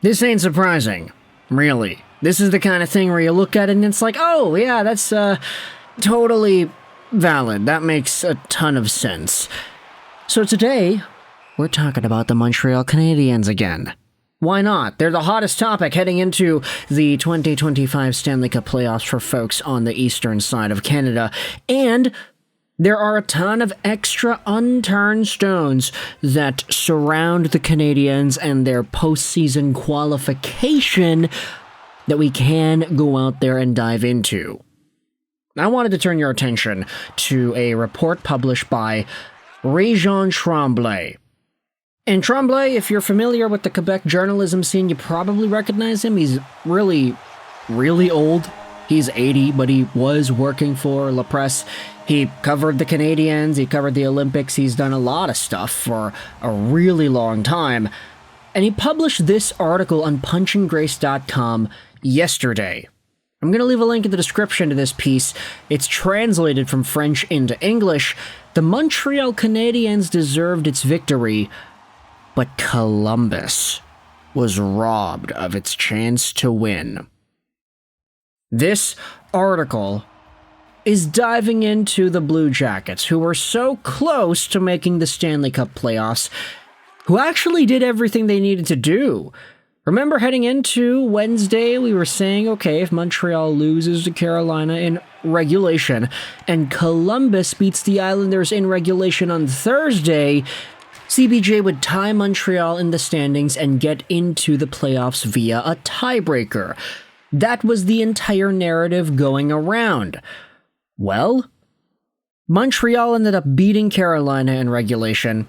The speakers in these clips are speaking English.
This ain't surprising. Really. This is the kind of thing where you look at it and it's like, oh, yeah, that's, totally valid. That makes a ton of sense. So today, we're talking about the Montreal Canadiens again. Why not? They're the hottest topic heading into the 2025 Stanley Cup Playoffs for folks on the eastern side of Canada, and there are a ton of extra unturned stones that surround the Canadiens and their postseason qualification that we can go out there and dive into. I wanted to turn your attention to a report published by Régent Tremblay. And Tremblay, if you're familiar with the Quebec journalism scene, you probably recognize him. He's really, really old. He's 80, but he was working for La Presse. He covered the Canadiens, he covered the Olympics, he's done a lot of stuff for a really long time. And he published this article on punchandgrace.com yesterday. I'm going to leave a link in the description to this piece. It's translated from French into English. The Montreal Canadiens deserved its victory, but Columbus was robbed of its chance to win. This article is diving into the Blue Jackets, who were so close to making the Stanley Cup playoffs, who actually did everything they needed to do. Remember, heading into Wednesday, we were saying, okay, if Montreal loses to Carolina in regulation, and Columbus beats the Islanders in regulation on Thursday, CBJ would tie Montreal in the standings and get into the playoffs via a tiebreaker. That was the entire narrative going around. Well, Montreal ended up beating Carolina in regulation,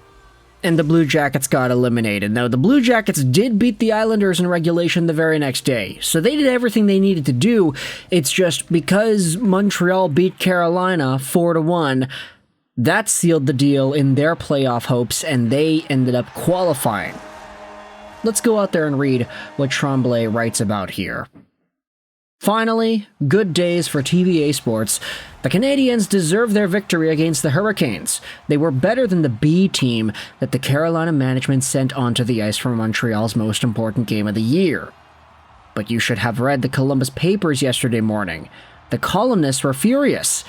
and the Blue Jackets got eliminated. Now, the Blue Jackets did beat the Islanders in regulation the very next day, so they did everything they needed to do. It's just because Montreal beat Carolina 4-1, that sealed the deal in their playoff hopes, and they ended up qualifying. Let's go out there and read what Tremblay writes about here. Finally, good days for TVA Sports. The Canadiens deserve their victory against the Hurricanes. They were better than the B team that the Carolina management sent onto the ice for Montreal's most important game of the year. But you should have read the Columbus papers yesterday morning. The columnists were furious,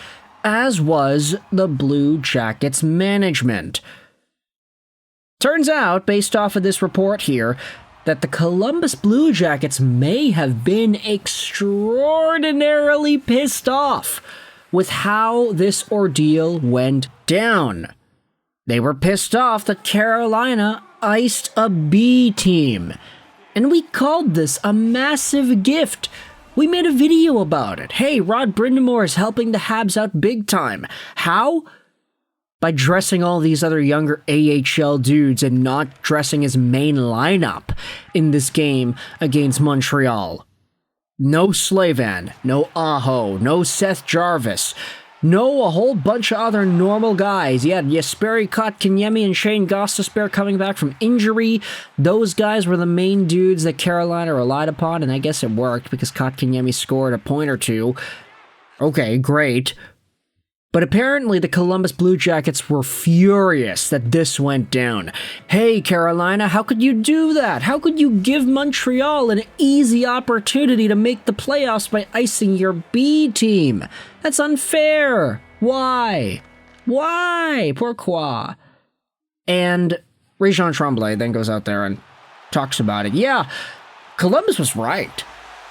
as was the Blue Jackets management. Turns out, based off of this report here, that the Columbus Blue Jackets may have been extraordinarily pissed off with how this ordeal went down. They were pissed off that Carolina iced a B team, and we called this a massive gift. We made a video about it. Hey, Rod Brind'Amour is helping the Habs out big time. How? By dressing all these other younger AHL dudes and not dressing his main lineup in this game against Montreal. No Slavan, no Aho, no Seth Jarvis, no a whole bunch of other normal guys. You had Jesperi Kotkaniemi and Shane Gostisbehere coming back from injury. Those guys were the main dudes that Carolina relied upon, and I guess it worked because Kotkaniemi scored a point or two. Okay, great. But apparently the Columbus Blue Jackets were furious that this went down. Hey, Carolina, how could you do that? How could you give Montreal an easy opportunity to make the playoffs by icing your B team? That's unfair. Why? Why? Pourquoi? And Régent Tremblay then goes out there and talks about it. Yeah, Columbus was right.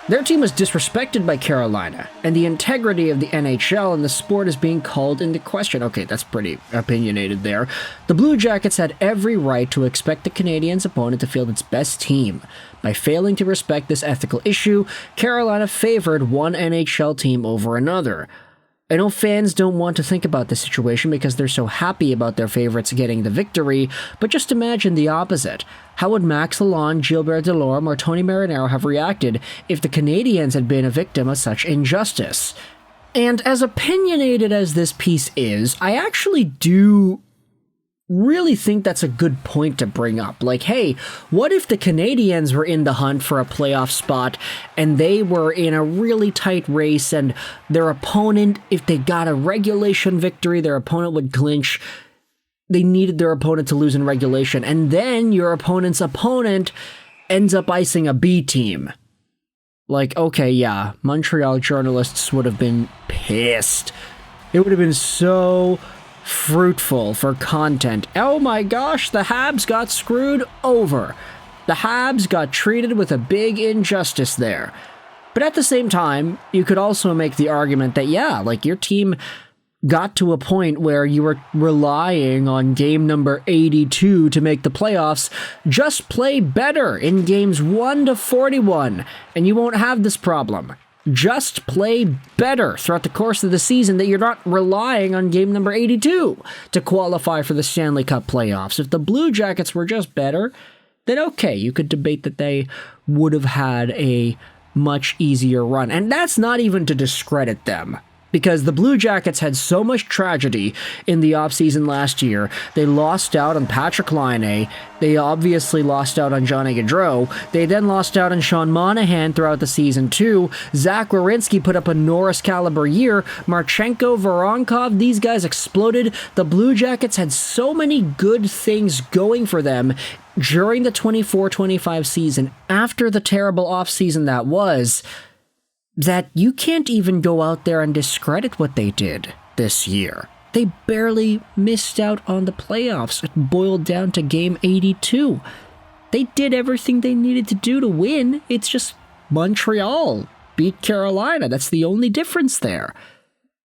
Their team was disrespected by Carolina, and the integrity of the NHL and the sport is being called into question. Okay, that's pretty opinionated there. The Blue Jackets had every right to expect the Canadiens' opponent to field its best team. By failing to respect this ethical issue, Carolina favored one NHL team over another. I know fans don't want to think about this situation because they're so happy about their favorites getting the victory, but just imagine the opposite. How would Max Lalonde, Gilbert Delorme, or Tony Marinaro have reacted if the Canadiens had been a victim of such injustice? And as opinionated as this piece is, I actually do really think that's a good point to bring up. Like, hey, what if the Canadiens were in the hunt for a playoff spot and they were in a really tight race and their opponent, if they got a regulation victory, their opponent would clinch. They needed their opponent to lose in regulation. And then your opponent's opponent ends up icing a B team. Like, okay, yeah, Montreal journalists would have been pissed. It would have been so fruitful for content. Oh my gosh, the Habs got screwed over. The Habs got treated with a big injustice there. But at the same time, you could also make the argument that, yeah, like your team got to a point where you were relying on game number 82 to make the playoffs. Just play better in games 1 to 41, and you won't have this problem. Just play better throughout the course of the season, that you're not relying on game number 82 to qualify for the Stanley Cup playoffs. If the Blue Jackets were just better, then okay, you could debate that they would have had a much easier run. And that's not even to discredit them, because the Blue Jackets had so much tragedy in the offseason last year. They lost out on Patrik Laine. They obviously lost out on Johnny Gaudreau. They then lost out on Sean Monahan throughout the season too. Zach Werenski put up a Norris caliber year. Marchenko, Voronkov, these guys exploded. The Blue Jackets had so many good things going for them during the 24-25 season, after the terrible offseason that was, that you can't even go out there and discredit what they did this year. They barely missed out on the playoffs. It boiled down to game 82. They did everything they needed to do to win. It's just Montreal beat Carolina. That's the only difference there.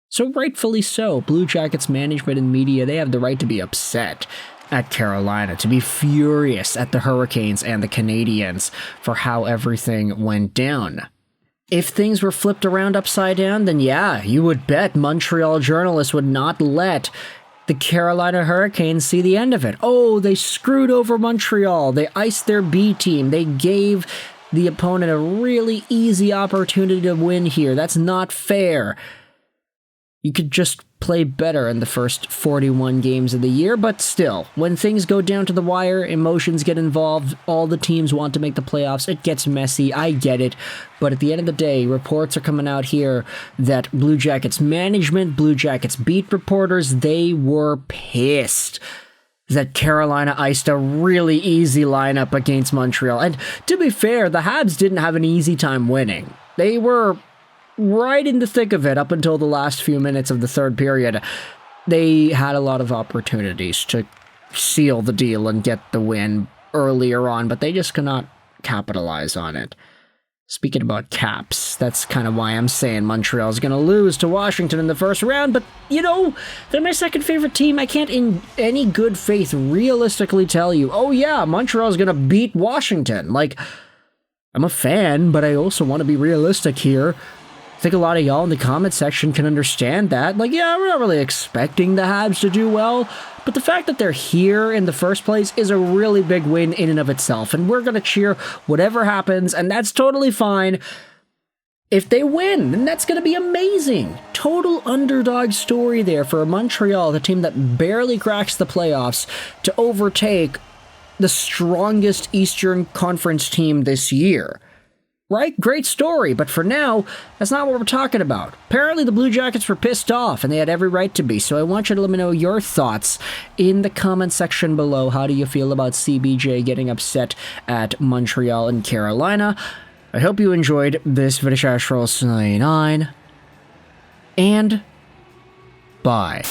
So rightfully so, Blue Jackets management and media, they have the right to be upset at Carolina, to be furious at the Hurricanes and the Canadiens for how everything went down. If things were flipped around upside down, then yeah, you would bet Montreal journalists would not let the Carolina Hurricanes see the end of it. Oh, they screwed over Montreal. They iced their B team. They gave the opponent a really easy opportunity to win here. That's not fair. You could just play better in the first 41 games of the year, but still, when things go down to the wire, emotions get involved, all the teams want to make the playoffs, it gets messy, I get it, but at the end of the day, reports are coming out here that Blue Jackets management, Blue Jackets beat reporters, they were pissed that Carolina iced a really easy lineup against Montreal. And to be fair, the Habs didn't have an easy time winning. They were right in the thick of it up until the last few minutes of the third period. They had a lot of opportunities to seal the deal and get the win earlier on, but they just could not capitalize on it. Speaking about caps, that's kind of why I'm saying Montreal's going to lose to Washington in the first round, but, you know, they're my second favorite team. I can't in any good faith realistically tell you, oh yeah, Montreal's going to beat Washington. Like, I'm a fan, but I also want to be realistic here. I think a lot of y'all in the comment section can understand that. Like, yeah, we're not really expecting the Habs to do well, but the fact that they're here in the first place is a really big win in and of itself, and we're going to cheer whatever happens, and that's totally fine. If they win, then that's going to be amazing. Total underdog story there for Montreal, the team that barely cracks the playoffs, to overtake the strongest Eastern Conference team this year. Right? Great story, but for now, that's not what we're talking about. Apparently the Blue Jackets were pissed off, and they had every right to be, so I want you to let me know your thoughts in the comment section below. How do you feel about CBJ getting upset at Montreal and Carolina? I hope you enjoyed this video. 9, and bye.